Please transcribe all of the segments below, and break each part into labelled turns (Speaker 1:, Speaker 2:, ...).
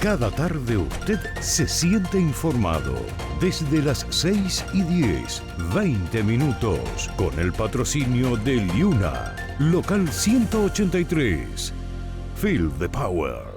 Speaker 1: Cada tarde usted se siente informado. Desde las 6:10, 20 minutos, con el patrocinio de Liuna, local 183. Feel the power.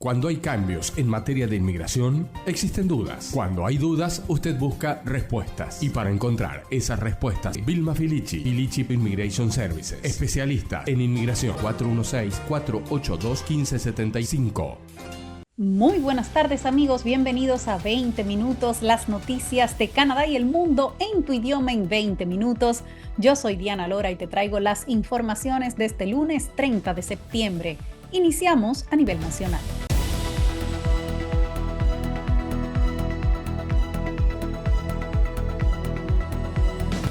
Speaker 2: Cuando hay cambios en materia de inmigración, existen dudas. Cuando hay dudas, usted busca respuestas. Y para encontrar esas respuestas, Vilma Filici, Filici Immigration Services, especialista en inmigración, 416-482-1575.
Speaker 3: Muy buenas tardes, amigos, bienvenidos a 20 minutos, las noticias de Canadá y el mundo en tu idioma en 20 minutos. Yo soy Diana Lora y te traigo las informaciones de este lunes 30 de septiembre. Iniciamos a nivel nacional.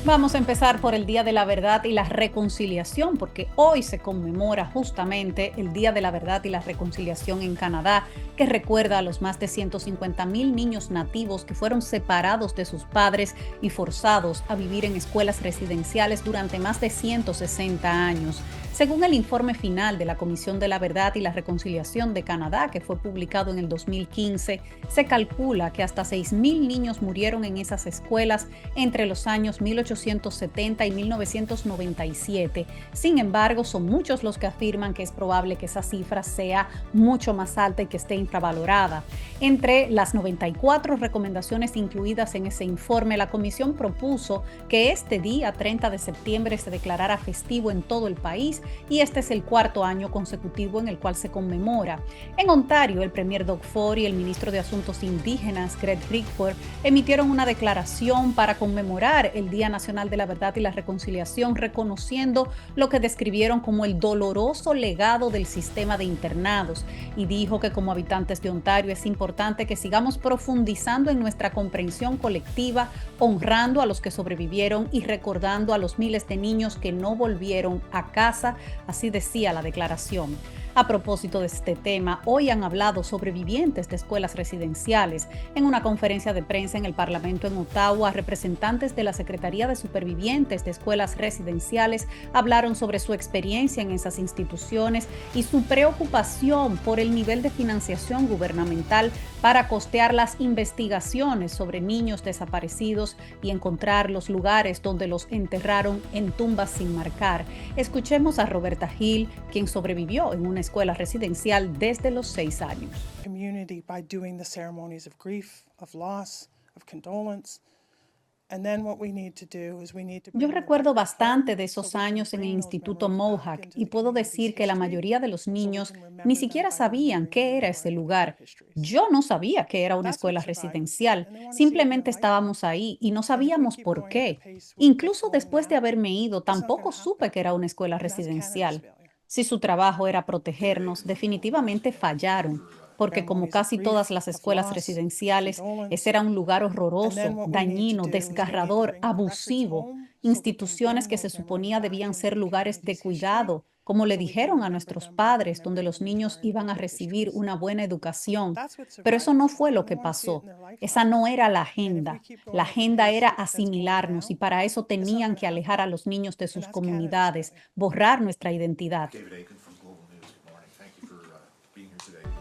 Speaker 3: Vamos a empezar por el Día de la Verdad y la Reconciliación, porque hoy se conmemora justamente el Día de la Verdad y la Reconciliación en Canadá, que recuerda a los más de 150,000 niños nativos que fueron separados de sus padres y forzados a vivir en escuelas residenciales durante más de 160 años. Según el informe final de la Comisión de la Verdad y la Reconciliación de Canadá, que fue publicado en el 2015, se calcula que hasta 6,000 niños murieron en esas escuelas entre los años 1870 y 1997. Sin embargo, son muchos los que afirman que es probable que esa cifra sea mucho más alta y que esté infravalorada. Entre las 94 recomendaciones incluidas en ese informe, la Comisión propuso que este día, 30 de septiembre, se declarara festivo en todo el país, y este es el cuarto año consecutivo en el cual se conmemora. En Ontario, el premier Doug Ford y el ministro de Asuntos Indígenas, Greg Bickford, emitieron una declaración para conmemorar el Día Nacional de la Verdad y la Reconciliación, reconociendo lo que describieron como el doloroso legado del sistema de internados, y dijo que como habitantes de Ontario es importante que sigamos profundizando en nuestra comprensión colectiva, honrando a los que sobrevivieron y recordando a los miles de niños que no volvieron a casa. Así decía la declaración. A propósito de este tema, hoy han hablado sobrevivientes de escuelas residenciales. En una conferencia de prensa en el Parlamento en Ottawa, representantes de la Secretaría de Supervivientes de Escuelas Residenciales hablaron sobre su experiencia en esas instituciones y su preocupación por el nivel de financiación gubernamental para costear las investigaciones sobre niños desaparecidos y encontrar los lugares donde los enterraron en tumbas sin marcar. Escuchemos a Roberta Hill, quien sobrevivió en una escuela residencial desde los 6 años.
Speaker 4: Community by doing the ceremonies of grief, of loss, of condolence. And then what we need to do is we need to
Speaker 3: Yo recuerdo bastante de esos años en el Instituto Mohawk y puedo decir que la mayoría de los niños ni siquiera sabían qué era ese lugar. Yo no sabía que era una escuela residencial, simplemente estábamos ahí y no sabíamos por qué. Incluso después de haberme ido, tampoco supe que era una escuela residencial. Si su trabajo era protegernos, definitivamente fallaron, porque como casi todas las escuelas residenciales, ese era un lugar horroroso, dañino, desgarrador, abusivo, instituciones que se suponía debían ser lugares de cuidado, como le dijeron a nuestros padres, donde los niños iban a recibir una buena educación. Pero eso no fue lo que pasó. Esa no era la agenda. La agenda era asimilarnos y para eso tenían que alejar a los niños de sus comunidades, borrar nuestra identidad.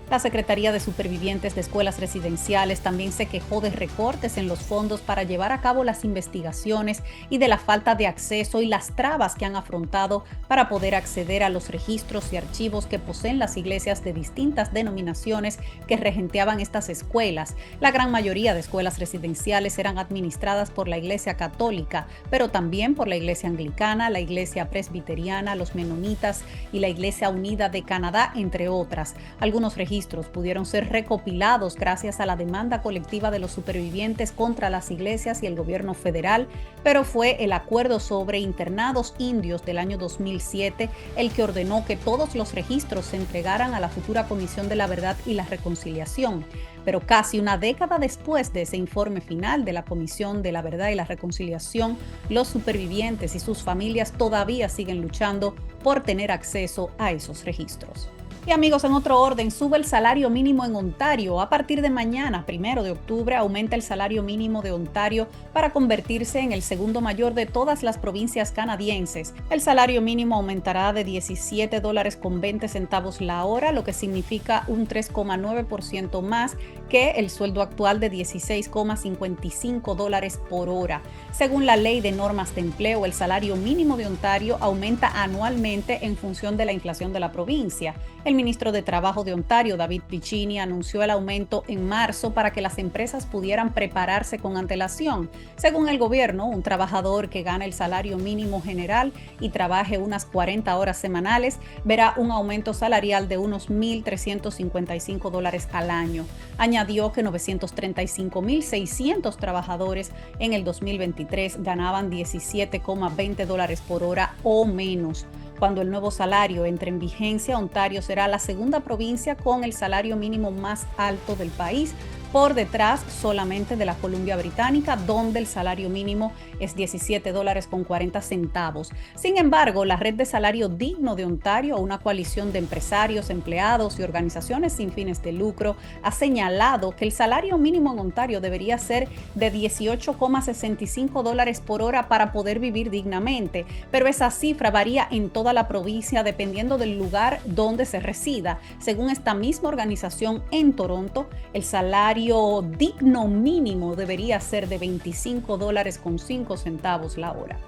Speaker 3: La Secretaría de Supervivientes de Escuelas Residenciales también se quejó de recortes en los fondos para llevar a cabo las investigaciones y de la falta de acceso y las trabas que han afrontado para poder acceder a los registros y archivos que poseen las iglesias de distintas denominaciones que regenteaban estas escuelas. La gran mayoría de escuelas residenciales eran administradas por la Iglesia Católica, pero también por la Iglesia Anglicana, la Iglesia Presbiteriana, los Menonitas y la Iglesia Unida de Canadá, entre otras. Algunos registros pudieron ser recopilados gracias a la demanda colectiva de los supervivientes contra las iglesias y el gobierno federal, pero fue el Acuerdo sobre Internados Indios del año 2007 el que ordenó que todos los registros se entregaran a la futura Comisión de la Verdad y la Reconciliación. Pero casi una década después de ese informe final de la Comisión de la Verdad y la Reconciliación, los supervivientes y sus familias todavía siguen luchando por tener acceso a esos registros. Y amigos, en otro orden, sube el salario mínimo en Ontario. A partir de mañana, 1 de octubre, aumenta el salario mínimo de Ontario para convertirse en el segundo mayor de todas las provincias canadienses. El salario mínimo aumentará de $17.20 la hora, lo que significa un 3,9% más que el sueldo actual de $16,55 por hora. Según la Ley de Normas de Empleo, el salario mínimo de Ontario aumenta anualmente en función de la inflación de la provincia. El ministro de Trabajo de Ontario, David Piccini, anunció el aumento en marzo para que las empresas pudieran prepararse con antelación. Según el gobierno, un trabajador que gana el salario mínimo general y trabaje unas 40 horas semanales verá un aumento salarial de unos $1,355 al año. Añadió que 935,600 trabajadores en el 2023 ganaban $17,20 por hora o menos. Cuando el nuevo salario entre en vigencia, Ontario será la segunda provincia con el salario mínimo más alto del país, por detrás solamente de la Columbia Británica, donde el salario mínimo es $17.40. Sin embargo, la Red de Salario Digno de Ontario, una coalición de empresarios, empleados y organizaciones sin fines de lucro, ha señalado que el salario mínimo en Ontario debería ser de $18,65 por hora para poder vivir dignamente, pero esa cifra varía en toda la provincia dependiendo del lugar donde se resida. Según esta misma organización, en Toronto, el salario digno mínimo debería ser de $25.05 la hora.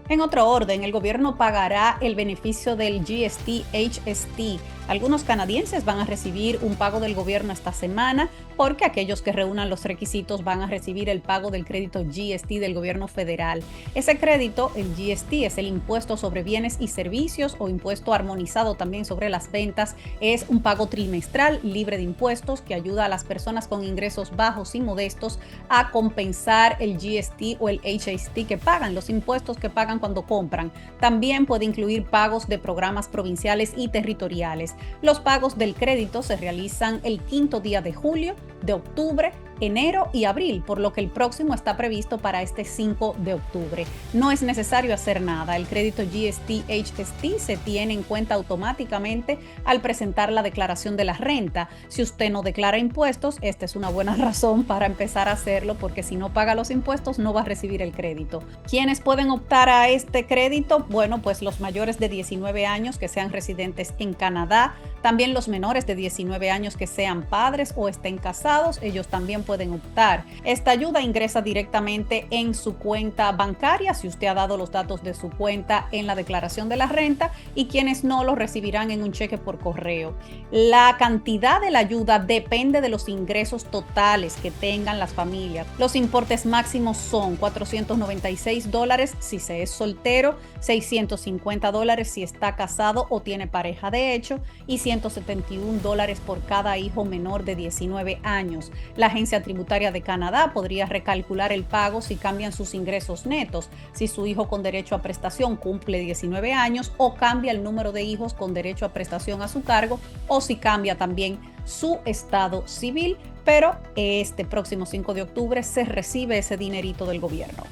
Speaker 3: En otro orden, el gobierno pagará el beneficio del GST-HST. Algunos canadienses van a recibir un pago del gobierno esta semana porque aquellos que reúnan los requisitos van a recibir el pago del crédito GST del gobierno federal. Ese crédito, el GST, es el impuesto sobre bienes y servicios o impuesto armonizado también sobre las ventas. Es un pago trimestral libre de impuestos que ayuda a las personas con ingresos bajos y modestos a compensar el GST o el HST que pagan, los impuestos que pagan cuando compran. También puede incluir pagos de programas provinciales y territoriales. Los pagos del crédito se realizan el quinto día de julio, de octubre, enero y abril, por lo que el próximo está previsto para este 5 de octubre. No es necesario hacer nada. El crédito GST-HST se tiene en cuenta automáticamente al presentar la declaración de la renta. Si usted no declara impuestos, esta es una buena razón para empezar a hacerlo, porque si no paga los impuestos no va a recibir el crédito. ¿Quiénes pueden optar a este crédito? Bueno, pues los mayores de 19 años que sean residentes en Canadá, también los menores de 19 años que sean padres o estén casados, ellos también pueden optar. Esta ayuda ingresa directamente en su cuenta bancaria si usted ha dado los datos de su cuenta en la declaración de la renta, y quienes no lo recibirán en un cheque por correo. La cantidad de la ayuda depende de los ingresos totales que tengan las familias. Los importes máximos son $496 si se es soltero, $650 si está casado o tiene pareja de hecho y $171 por cada hijo menor de 19 años. La Agencia Tributaria de Canadá podría recalcular el pago si cambian sus ingresos netos, si su hijo con derecho a prestación cumple 19 años o cambia el número de hijos con derecho a prestación a su cargo, o si cambia también su estado civil, pero este próximo 5 de octubre se recibe ese dinerito del gobierno.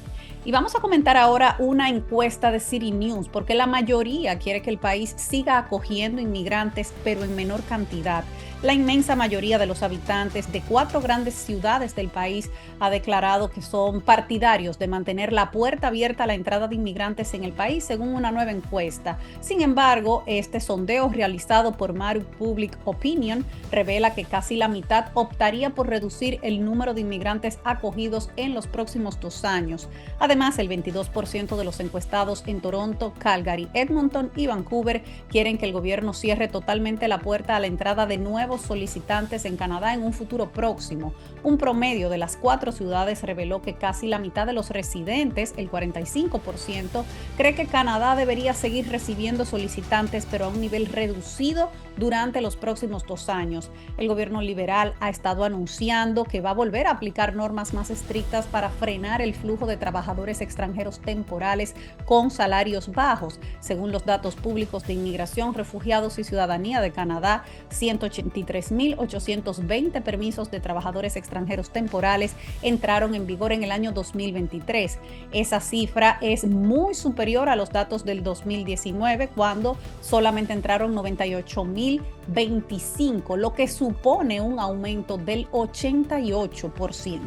Speaker 3: Y vamos a comentar ahora una encuesta de City News, porque la mayoría quiere que el país siga acogiendo inmigrantes, pero en menor cantidad. La inmensa mayoría de los habitantes de 4 grandes ciudades del país ha declarado que son partidarios de mantener la puerta abierta a la entrada de inmigrantes en el país, según una nueva encuesta. Sin embargo, este sondeo realizado por Maru Public Opinion revela que casi la mitad optaría por reducir el número de inmigrantes acogidos en los próximos 2 años. Además, el 22% de los encuestados en Toronto, Calgary, Edmonton y Vancouver quieren que el gobierno cierre totalmente la puerta a la entrada de nuevos solicitantes en Canadá en un futuro próximo. Un promedio de las 4 ciudades reveló que casi la mitad de los residentes, el 45%, cree que Canadá debería seguir recibiendo solicitantes, pero a un nivel reducido durante los próximos 2 años. El gobierno liberal ha estado anunciando que va a volver a aplicar normas más estrictas para frenar el flujo de trabajadores trabajadores extranjeros temporales con salarios bajos. Según los datos públicos de Inmigración, Refugiados y Ciudadanía de Canadá, 183.820 permisos de trabajadores extranjeros temporales entraron en vigor en el año 2023. Esa cifra es muy superior a los datos del 2019, cuando solamente entraron 98.025, lo que supone un aumento del 88%.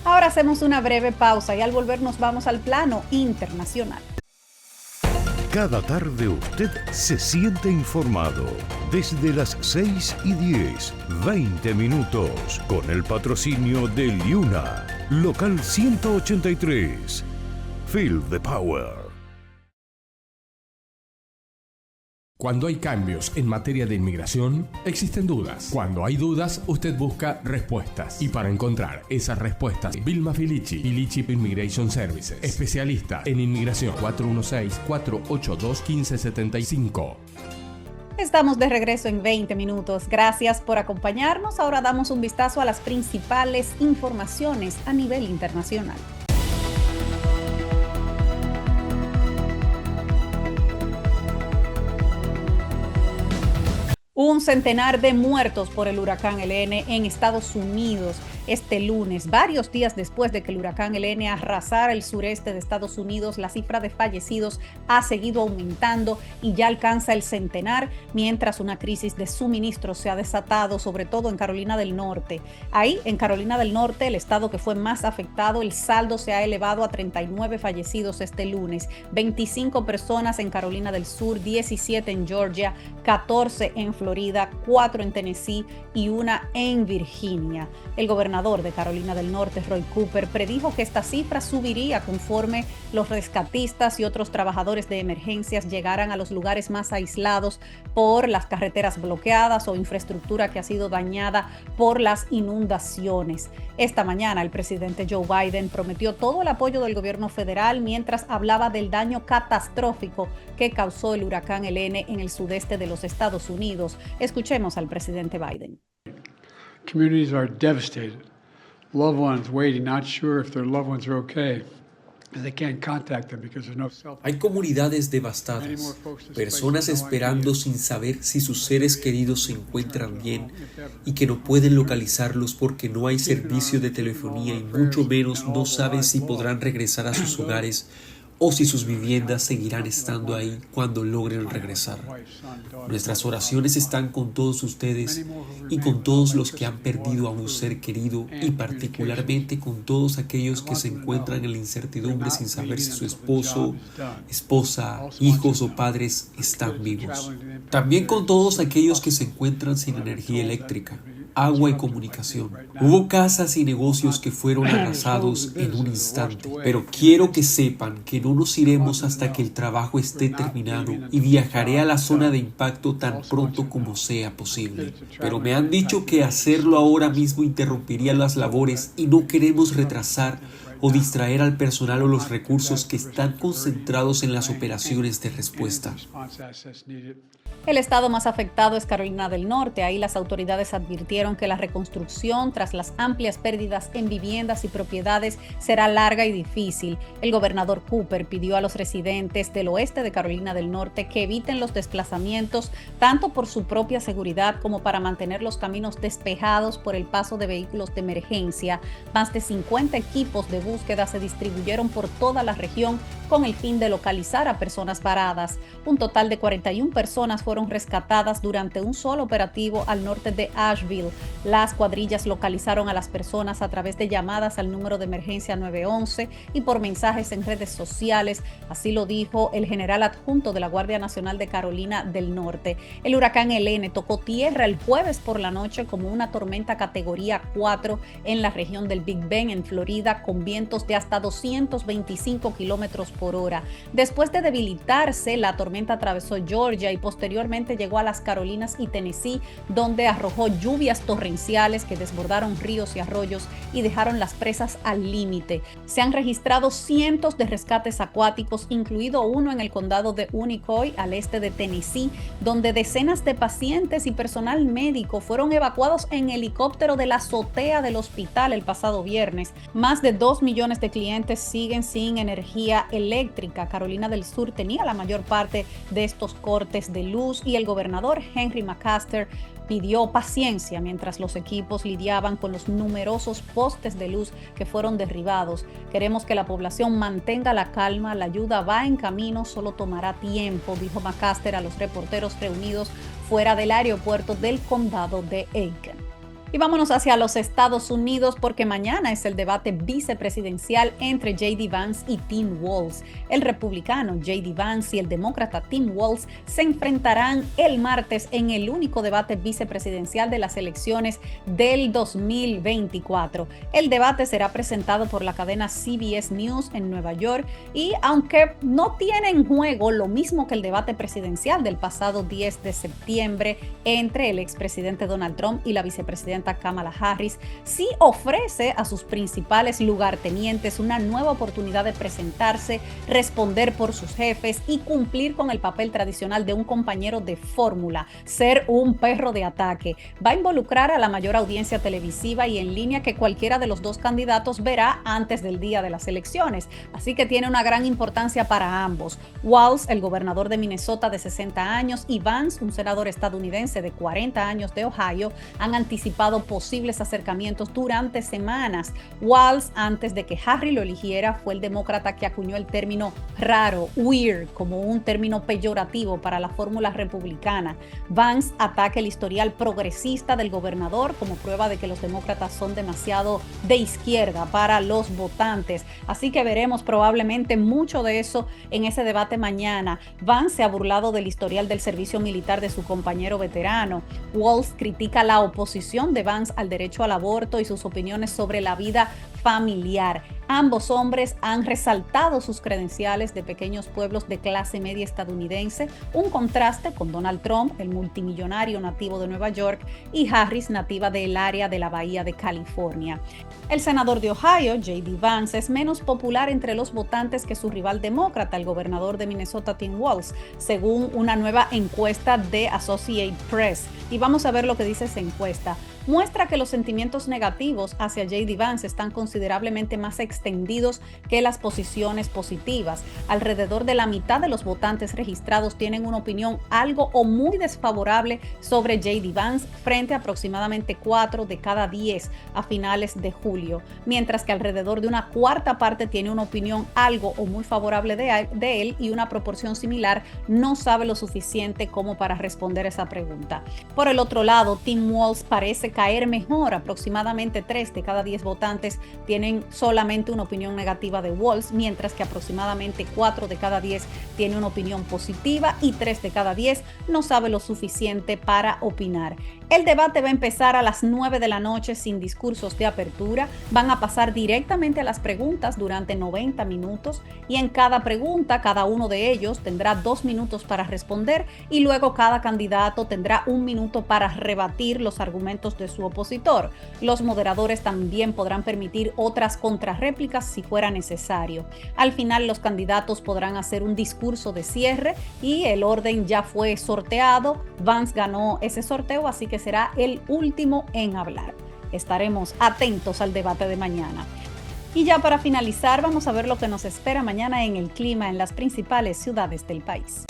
Speaker 3: Ahora hacemos una breve pausa y al volver nos vamos al plano internacional.
Speaker 1: Cada tarde usted se siente informado. Desde las 6:10, 20 minutos, con el patrocinio de Liuna, local 183. Feel the power.
Speaker 2: Cuando hay cambios en materia de inmigración, existen dudas. Cuando hay dudas, usted busca respuestas. Y para encontrar esas respuestas, Vilma Filici, Filici Immigration Services, especialista en inmigración, 416-482-1575.
Speaker 3: Estamos de regreso en 20 minutos. Gracias por acompañarnos. Ahora damos un vistazo a las principales informaciones a nivel internacional. Un centenar de muertos por el huracán Helene en Estados Unidos este lunes. Varios días después de que el huracán Helene arrasara el sureste de Estados Unidos, la cifra de fallecidos ha seguido aumentando y ya alcanza el centenar, mientras una crisis de suministro se ha desatado, sobre todo en Carolina del Norte. Ahí, en Carolina del Norte, el estado que fue más afectado, el saldo se ha elevado a 39 fallecidos este lunes, 25 personas en Carolina del Sur, 17 en Georgia, 14 en Florida, 4 en Tennessee y 1 en Virginia. El gobernador de Carolina del Norte, Roy Cooper, predijo que esta cifra subiría conforme los rescatistas y otros trabajadores de emergencias llegaran a los lugares más aislados por las carreteras bloqueadas o infraestructura que ha sido dañada por las inundaciones. Esta mañana el presidente Joe Biden prometió todo el apoyo del gobierno federal mientras hablaba del daño catastrófico que causó el huracán Helene en el sudeste de los Estados Unidos. Escuchemos al presidente Biden.
Speaker 5: Communities are devastated. Loved ones waiting, not sure if their loved ones are okay. They can't contact them because there's no cell phone.
Speaker 6: Hay comunidades devastadas, personas esperando sin saber si sus seres queridos se encuentran bien y que no pueden localizarlos porque no hay servicio de telefonía y mucho menos no saben si podrán regresar a sus hogares o si sus viviendas seguirán estando ahí cuando logren regresar. Nuestras oraciones están con todos ustedes y con todos los que han perdido a un ser querido y particularmente con todos aquellos que se encuentran en la incertidumbre sin saber si su esposo, esposa, hijos o padres están vivos. También con todos aquellos que se encuentran sin energía eléctrica, agua y comunicación. Hubo casas y negocios que fueron arrasados en un instante, pero quiero que sepan que no nos iremos hasta que el trabajo esté terminado y viajaré a la zona de impacto tan pronto como sea posible. Pero me han dicho que hacerlo ahora mismo interrumpiría las labores y no queremos retrasar o distraer al personal o los recursos que están concentrados en las operaciones de respuesta.
Speaker 3: El estado más afectado es Carolina del Norte. Ahí las autoridades advirtieron que la reconstrucción tras las amplias pérdidas en viviendas y propiedades será larga y difícil. El gobernador Cooper pidió a los residentes del oeste de Carolina del Norte que eviten los desplazamientos tanto por su propia seguridad como para mantener los caminos despejados por el paso de vehículos de emergencia. Más de 50 equipos de búsqueda se distribuyeron por toda la región con el fin de localizar a personas varadas. Un total de 41 personas fueron rescatadas durante un solo operativo al norte de Asheville. Las cuadrillas localizaron a las personas a través de llamadas al número de emergencia 911 y por mensajes en redes sociales, así lo dijo el general adjunto de la Guardia Nacional de Carolina del Norte. El huracán Helene tocó tierra el jueves por la noche como una tormenta categoría 4 en la región del Big Bend, en Florida, con vientos de hasta 225 kilómetros por hora. Después de debilitarse, la tormenta atravesó Georgia y posteriormente posteriormente llegó a las Carolinas y Tennessee, donde arrojó lluvias torrenciales que desbordaron ríos y arroyos y dejaron las presas al límite. Se han registrado cientos de rescates acuáticos, incluido uno en el condado de Unicoi, al este de Tennessee, donde decenas de pacientes y personal médico fueron evacuados en helicóptero de la azotea del hospital el pasado viernes. Más de 2 millones de clientes siguen sin energía eléctrica. Carolina del Sur tenía la mayor parte de estos cortes de luz y el gobernador Henry McMaster pidió paciencia mientras los equipos lidiaban con los numerosos postes de luz que fueron derribados. Queremos que la población mantenga la calma, la ayuda va en camino, solo tomará tiempo, dijo McMaster a los reporteros reunidos fuera del aeropuerto del condado de Aiken. Y vámonos hacia los Estados Unidos porque mañana es el debate vicepresidencial entre J.D. Vance y Tim Walz. El republicano J.D. Vance y el demócrata Tim Walz se enfrentarán el martes en el único debate vicepresidencial de las elecciones del 2024. El debate será presentado por la cadena CBS News en Nueva York y aunque no tiene en juego lo mismo que el debate presidencial del pasado 10 de septiembre entre el expresidente Donald Trump y la vicepresidenta Kamala Harris, sí ofrece a sus principales lugartenientes una nueva oportunidad de presentarse, responder por sus jefes y cumplir con el papel tradicional de un compañero de fórmula, ser un perro de ataque. Va a involucrar a la mayor audiencia televisiva y en línea que cualquiera de los dos candidatos verá antes del día de las elecciones, así que tiene una gran importancia para ambos. Walz, el gobernador de Minnesota de 60 años, y Vance, un senador estadounidense de 40 años de Ohio, han anticipado posibles acercamientos durante semanas. Walz, antes de que Harris lo eligiera, fue el demócrata que acuñó el término raro, weird, como un término peyorativo para la fórmula republicana. Vance ataca el historial progresista del gobernador como prueba de que los demócratas son demasiado de izquierda para los votantes. Así que veremos probablemente mucho de eso en ese debate mañana. Vance se ha burlado del historial del servicio militar de su compañero veterano. Walz critica la oposición de Vance al derecho al aborto y sus opiniones sobre la vida familiar. Ambos hombres han resaltado sus credenciales de pequeños pueblos de clase media estadounidense, un contraste con Donald Trump, el multimillonario nativo de Nueva York, y Harris, nativa del área de la Bahía de California. El senador de Ohio, J.D. Vance, es menos popular entre los votantes que su rival demócrata, el gobernador de Minnesota, Tim Walz, según una nueva encuesta de Associated Press. Y vamos a ver lo que dice esa encuesta. Muestra que los sentimientos negativos hacia J.D. Vance están considerablemente más extendidos que las posiciones positivas. Alrededor de la mitad de los votantes registrados tienen una opinión algo o muy desfavorable sobre J.D. Vance, frente a aproximadamente 4 de cada 10 a finales de julio, mientras que alrededor de una cuarta parte tiene una opinión algo o muy favorable de él y una proporción similar no sabe lo suficiente como para responder esa pregunta. Por el otro lado, Tim Walz parece caer mejor. Aproximadamente 3 de cada 10 votantes tienen solamente una opinión negativa de Walz, mientras que aproximadamente 4 de cada 10 tiene una opinión positiva y 3 de cada 10 no sabe lo suficiente para opinar. El debate va a empezar a las 9 de la noche sin discursos de apertura. Van a pasar directamente a las preguntas durante 90 minutos y en cada pregunta cada uno de ellos tendrá 2 minutos para responder y luego cada candidato tendrá 1 minuto para rebatir los argumentos de su opositor. Los moderadores también podrán permitir otras contrarréplicas si fuera necesario. Al final los candidatos podrán hacer un discurso de cierre y el orden ya fue sorteado. Vance ganó ese sorteo, así que será el último en hablar. Estaremos atentos al debate de mañana. Y ya para finalizar, vamos a ver lo que nos espera mañana en el clima en las principales ciudades del país.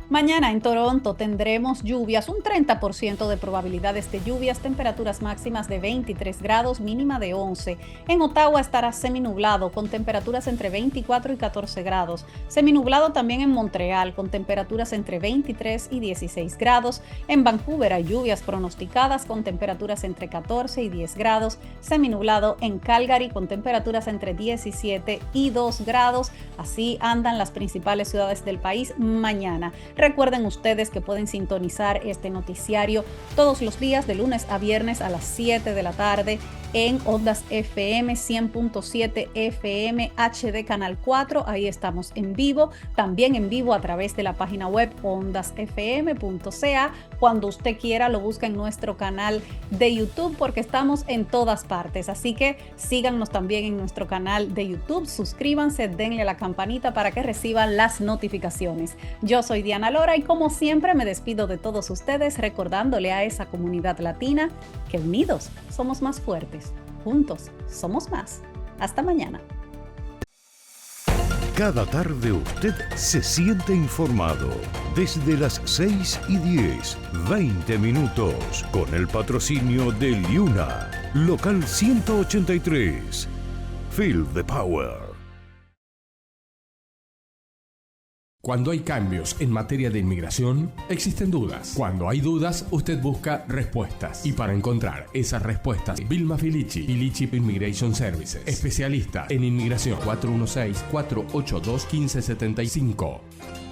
Speaker 3: Mañana en Toronto tendremos lluvias, un 30% de probabilidades de lluvias, temperaturas máximas de 23 grados, mínima de 11. En Ottawa estará seminublado con temperaturas entre 24 y 14 grados. Seminublado también en Montreal con temperaturas entre 23 y 16 grados. En Vancouver hay lluvias pronosticadas con temperaturas entre 14 y 10 grados. Seminublado en Calgary con temperaturas entre 17 y 2 grados. Así andan las principales ciudades del país mañana. Recuerden ustedes que pueden sintonizar este noticiario todos los días de lunes a viernes a las 7 de la tarde en Ondas FM 100.7 FM HD Canal 4. Ahí estamos en vivo, también en vivo a través de la página web ondasfm.ca. Cuando usted quiera lo busca en nuestro canal de YouTube porque estamos en todas partes. Así que síganos también en nuestro canal de YouTube, suscríbanse, denle a la campanita para que reciban las notificaciones. Yo soy Diana Lora y como siempre me despido de todos ustedes recordándole a esa comunidad latina que unidos somos más fuertes, juntos somos más. Hasta mañana.
Speaker 1: Cada tarde usted se siente informado. Desde las 6:10, 20 minutos, con el patrocinio de Liuna, local 183. Feel the power.
Speaker 2: Cuando hay cambios en materia de inmigración, existen dudas. Cuando hay dudas, usted busca respuestas. Y para encontrar esas respuestas, Vilma Filici, Filici Immigration Services, especialista en inmigración, 416-482-1575.